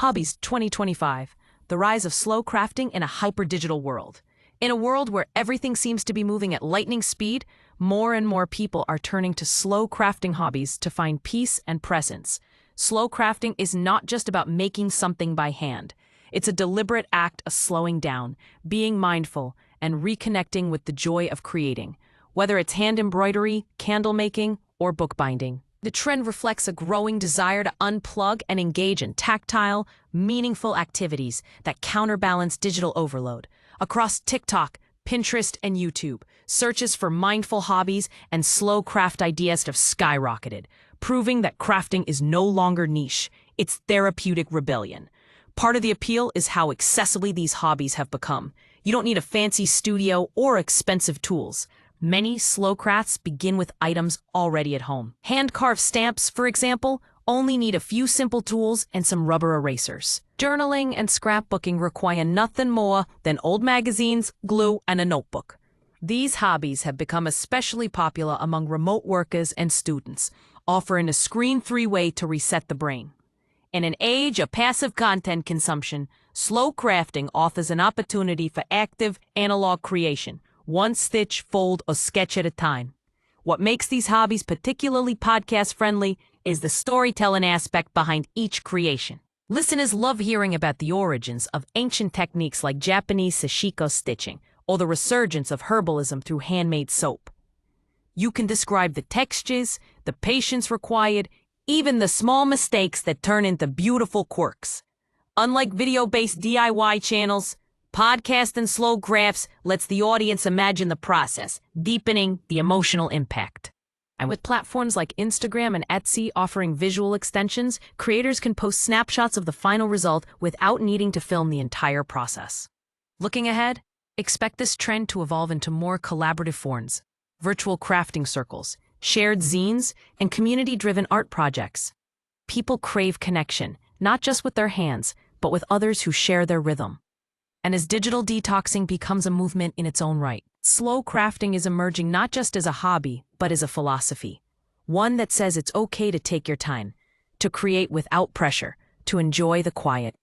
Hobbies 2025, the rise of slow crafting in a hyper-digital world. In a world where everything seems to be moving at lightning speed, more and more people are turning to slow crafting hobbies to find peace and presence. Slow crafting is not just about making something by hand. It's a deliberate act of slowing down, being mindful, and reconnecting with the joy of creating, whether it's hand embroidery, candle making, or bookbinding. The trend reflects a growing desire to unplug and engage in tactile, meaningful activities that counterbalance digital overload. Across TikTok, Pinterest, and YouTube, searches for mindful hobbies and slow craft ideas have skyrocketed, proving that crafting is no longer niche, it's therapeutic rebellion. Part of the appeal is how accessible these hobbies have become. You don't need a fancy studio or expensive tools. Many slow crafts begin with items already at home. Hand-carved stamps, for example, only need a few simple tools and some rubber erasers. Journaling and scrapbooking require nothing more than old magazines, glue, and a notebook. These hobbies have become especially popular among remote workers and students, offering a screen-free way to reset the brain. In an age of passive content consumption, slow crafting offers an opportunity for active, analog creation, one stitch, fold, or sketch at a time. What makes these hobbies particularly podcast-friendly is the storytelling aspect behind each creation. Listeners love hearing about the origins of ancient techniques like Japanese sashiko stitching or the resurgence of herbalism through handmade soap. You can describe the textures, the patience required, even the small mistakes that turn into beautiful quirks. Unlike video-based DIY channels, podcast and slow crafts lets the audience imagine the process, deepening the emotional impact. And with platforms like Instagram and Etsy offering visual extensions, creators can post snapshots of the final result without needing to film the entire process. Looking ahead, expect this trend to evolve into more collaborative forms, virtual crafting circles, shared zines, and community-driven art projects. People crave connection, not just with their hands, but with others who share their rhythm. And as digital detoxing becomes a movement in its own right, slow crafting is emerging not just as a hobby, but as a philosophy. One that says it's okay to take your time, to create without pressure, to enjoy the quiet.